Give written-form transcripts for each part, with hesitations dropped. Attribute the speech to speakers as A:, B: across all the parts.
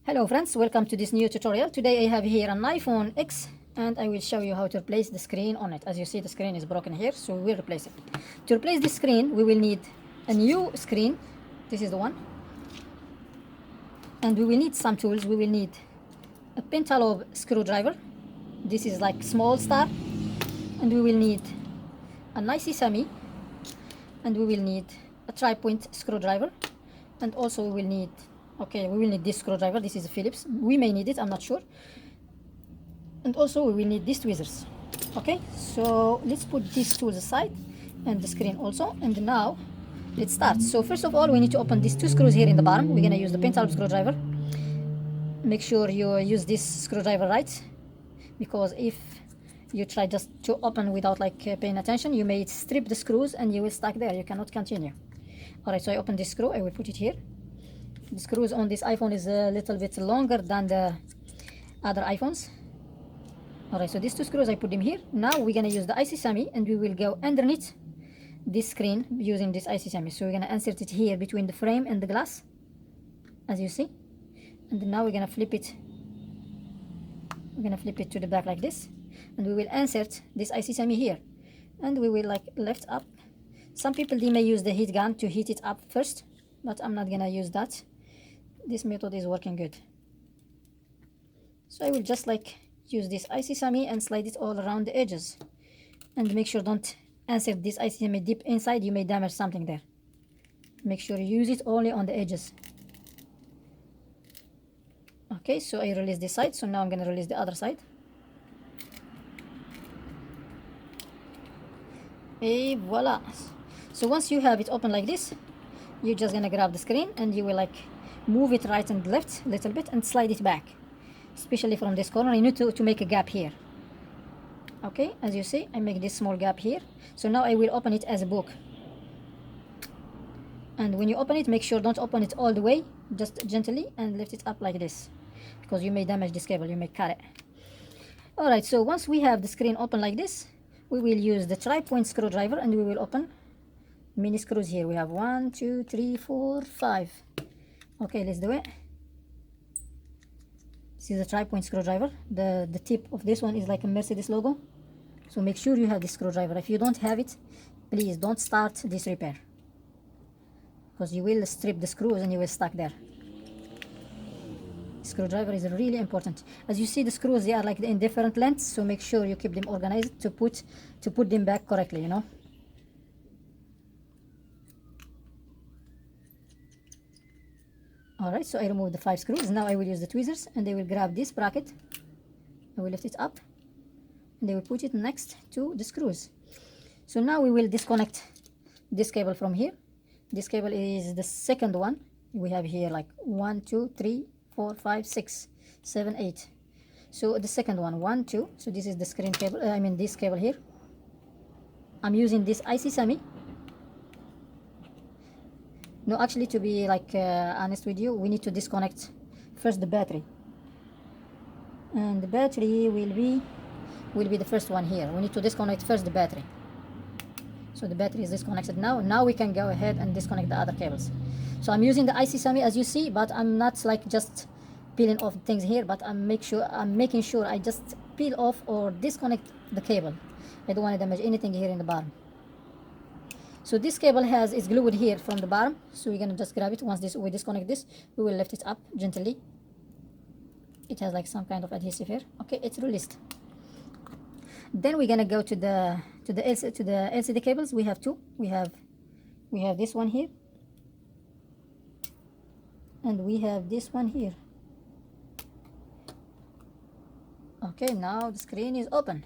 A: Hello friends, welcome to this new tutorial. Today I have here an iPhone X and I will show you how to replace the screen on it. As you see, the screen is broken here, so we will replace it. To replace this screen, we will need a new screen. This is the one. And we will need some tools. We will need a pentalobe screwdriver. This is like small star. And we will need an IC semi. And we will need a tri-point screwdriver. And also we will need this screwdriver. This is a Phillips. We may need it, I'm not sure. And also we will need these tweezers. Okay, so let's put these tools aside and the screen also. And now let's start. So first of all, we need to open these two screws here in the bottom. We're gonna use the pentalobe screwdriver. Make sure you use this screwdriver right, because if you try just to open without paying attention, you may strip the screws and you will stuck there. You cannot continue. Alright, so I open this screw. I will put it here. The screws on this iPhone is a little bit longer than the other iPhones. Alright, so these two screws, I put them here. Now we're gonna use the IC semi and we will go underneath this screen using this IC semi. So we're gonna insert it here between the frame and the glass, as you see. And now we're gonna flip it. We're gonna flip it to the back like this. And we will insert this IC semi here. And we will lift up. Some people, they may use the heat gun to heat it up first, but I'm not gonna use that. This method is working good. So I will just use this IC semi and slide it all around the edges. And make sure don't insert this IC semi deep inside, you may damage something there. Make sure you use it only on the edges. Okay, so I release this side, so now I'm gonna release the other side. Et voila. So once you have it open like this, you're just gonna grab the screen and you will move it right and left a little bit and slide it back, especially from this corner. You need to make a gap here. Okay, as you see, I make this small gap here. So now I will open it as a book. And when you open it, make sure don't open it all the way, just gently and lift it up like this, because you may damage this cable, you may cut it. Alright, so once we have the screen open like this, we will use the tri-point screwdriver and we will open mini screws here. We have 1, 2, 3, 4, 5. Okay, let's do it. This is a tri-point screwdriver. The tip of this one is like a Mercedes logo. So make sure you have this screwdriver. If you don't have it, please don't start this repair, because you will strip the screws and you will stuck there. Screwdriver is really important. As you see, the screws, they are in different lengths, so make sure you keep them organized to put them back correctly, you know. Alright, so I remove the 5 screws. Now I will use the tweezers and I will grab this bracket. I will lift it up and I will put it next to the screws. So now we will disconnect this cable from here. This cable is the second one. We have here 1, 2, 3, 4, 5, 6, 7, 8. So the second one, 1, 2. So this is the screen cable, this cable here. I'm using this IC semi. No, actually, to be honest with you, we need to disconnect first the battery. And the battery will be the first one here. We need to disconnect first the battery. So the battery is disconnected now. Now we can go ahead and disconnect the other cables. So I'm using the IC semi, as you see, but I'm not just peeling off things here, but I'm making sure I just peel off or disconnect the cable. I don't want to damage anything here in the bottom. So this cable is glued here from the bottom, so we're gonna just grab it. Once we disconnect this, we will lift it up gently. It has some kind of adhesive here. Okay, it's released. Then we're gonna go to the LCD cables. We have two. We have this one here, and we have this one here. Okay, now the screen is open.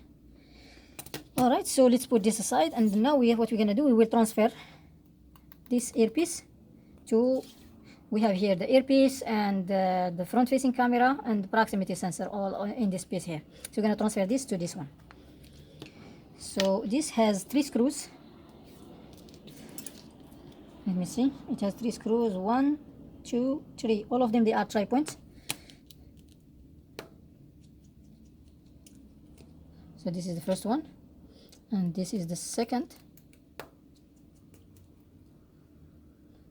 A: Alright, so let's put this aside, and now what we're gonna do, we will transfer this earpiece to, we have here the earpiece and the front facing camera and the proximity sensor all in this piece here. So we're gonna transfer this to this one. So this has 3 screws. Let me see, it has 3 screws, 1, 2, 3. All of them, they are tri-points. So this is the first one. And this is the second.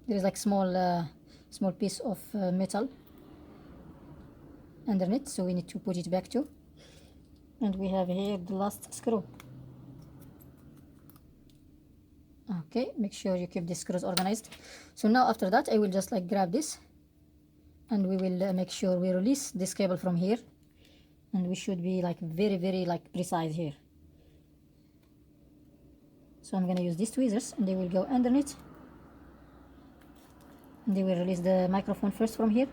A: There is small piece of metal underneath, so we need to put it back too. And we have here the last screw. Okay, make sure you keep the screws organized. So now after that I will just like grab this, and we will make sure we release this cable from here, and we should be like very like precise here. So I'm gonna use these tweezers, and they will go underneath, and they will release the microphone first from here.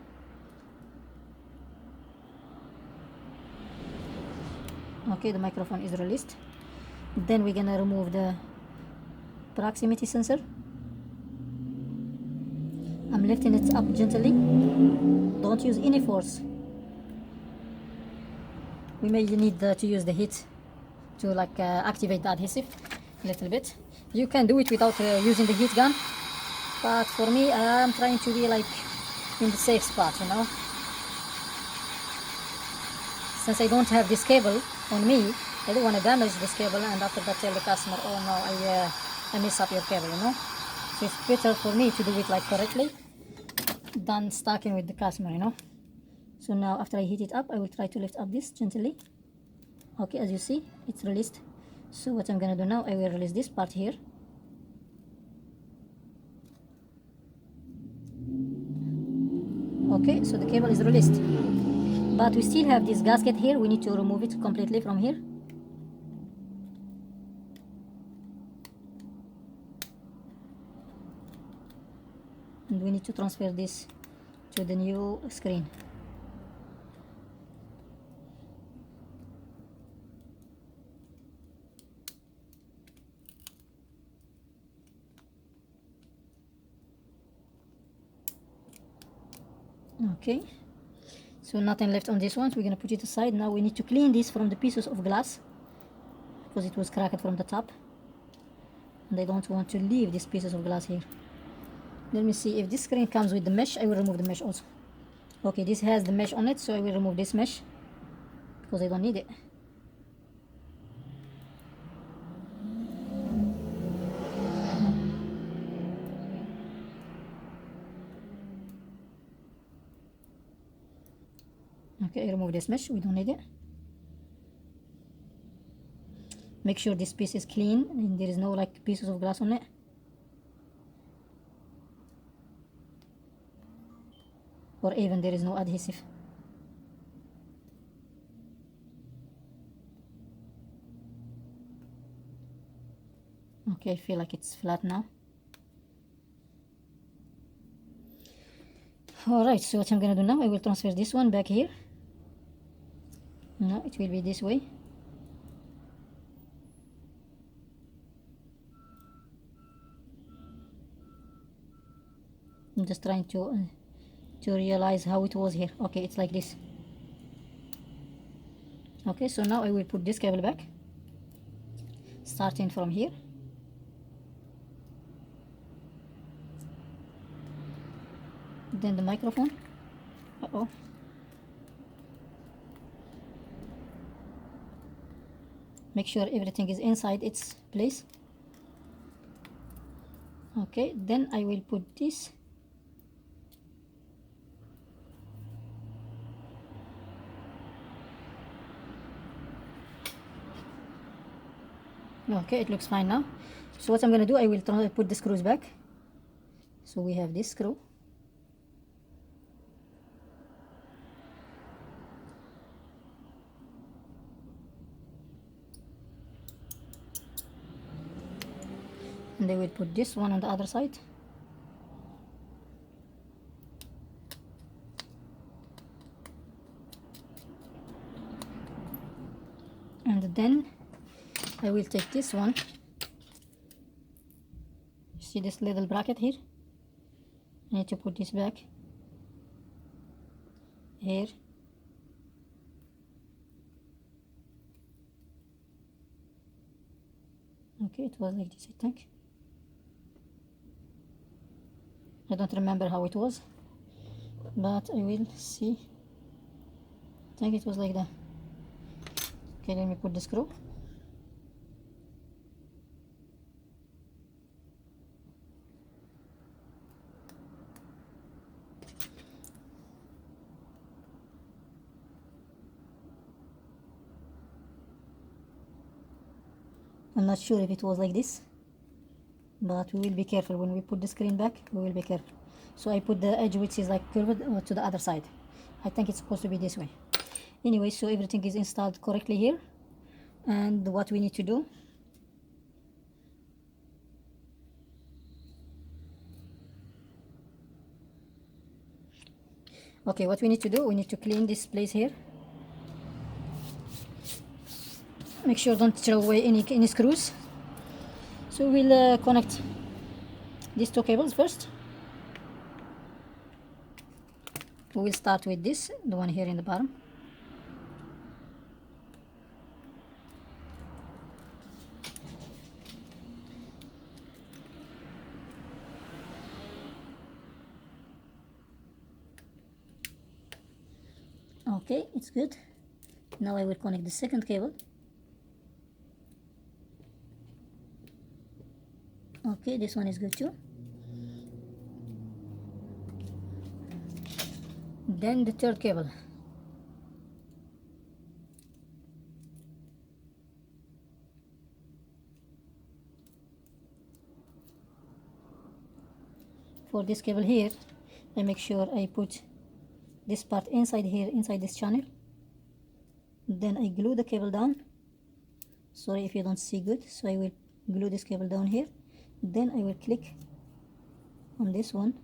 A: Okay, the microphone is released. Then we're gonna remove the proximity sensor. I'm lifting it up gently. Don't use any force. We may need to use the heat to like activate the adhesive a little bit. You can do it without using the heat gun, but for me I'm trying to be like in the safe spot, you know. Since I don't have this cable on me, I don't want to damage this cable and after that tell the customer, oh no, I mess up your cable, you know. So it's better for me to do it like correctly than stacking with the customer, you know. So now after I heat it up, I will try to lift up this gently. Okay, as you see, it's released. So what I'm gonna do now, I will release this part here. Okay, so the cable is released. But we still have this gasket here. We need to remove it completely from here. And we need to transfer this to the new screen. Okay, so nothing left on this one, so we're gonna put it aside. Now we need to clean this from the pieces of glass because it was cracked from the top, and I don't want to leave these pieces of glass here. Let me see if this screen comes with the mesh. I will remove the mesh also. Okay, this has the mesh on it, so I will remove this mesh because I don't need it. Okay, I remove this mesh, we don't need it. Make sure this piece is clean and there is no like pieces of glass on it. Or even there is no adhesive. Okay, I feel like it's flat now. Alright, so what I'm gonna do now, I will transfer this one back here. No, it will be this way. I'm just trying to realize how it was here. Okay, it's like this. Okay, so now I will put this cable back, starting from here. Then the microphone. Uh-oh. Make sure everything is inside its place. Okay, then I will put this. Okay, it looks fine now. So what I'm gonna do, I will try to put the screws back. So we have this screw. And I will put this one on the other side. And then I will take this one. See this little bracket here? I need to put this back here. Okay, it was like this, I think. I don't remember how it was, but I will see. I think it was like that. Okay, let me put the screw. I'm not sure if it was like this, but we will be careful when we put the screen back. We will be careful. So I put the edge which is like curved to the other side. I think it's supposed to be this way. Anyway, so everything is installed correctly here, and what we need to do, okay, what we need to do, we need to clean this place here. Make sure don't throw away any screws. So we'll connect these two cables first. We will start with this, the one here in the bottom. Okay, it's good. Now I will connect the second cable. Okay, this one is good too. Then the third cable. For this cable here, I make sure I put this part inside here, inside this channel. Then I glue the cable down. Sorry if you don't see good, so I will glue this cable down here. Then I will click on this one.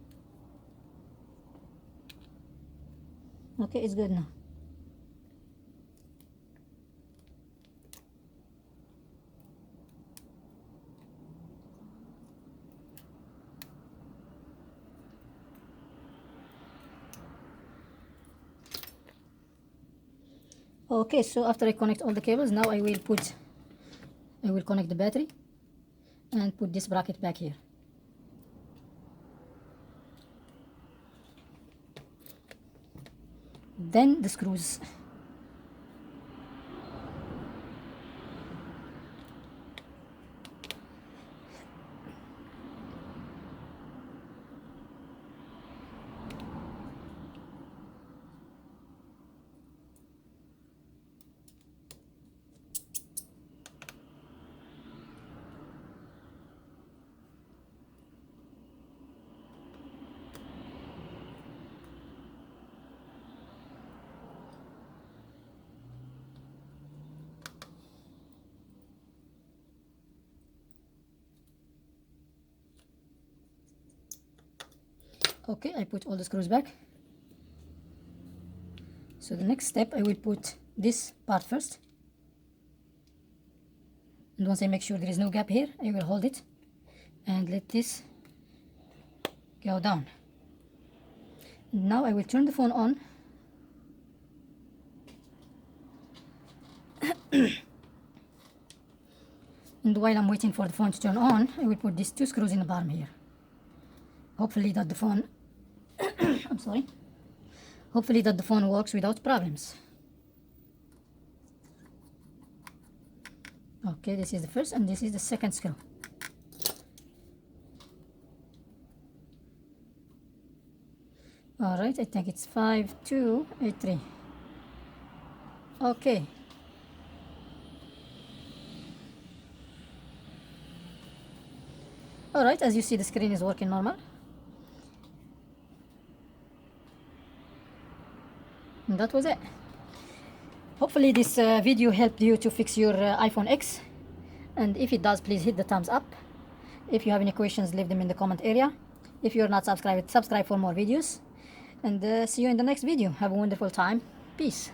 A: Okay, it's good now. Okay, so after I connect all the cables, now I will connect the battery and put this bracket back here. Then the screws. Okay, I put all the screws back. So the next step, I will put this part first. And once I make sure there is no gap here, I will hold it and let this go down. And now I will turn the phone on. And while I'm waiting for the phone to turn on, I will put these two screws in the bottom here. Hopefully that the phone I'm sorry. Hopefully that the phone works without problems. Okay, this is the first and this is the second screw. Alright, I think it's 5283. Okay. Alright, as you see, the screen is working normal. And that was it. Hopefully this video helped you to fix your iPhone X. And if it does, please hit the thumbs up. If you have any questions, leave them in the comment area. If you're not subscribed, subscribe for more videos. And see you in the next video. Have a wonderful time. Peace.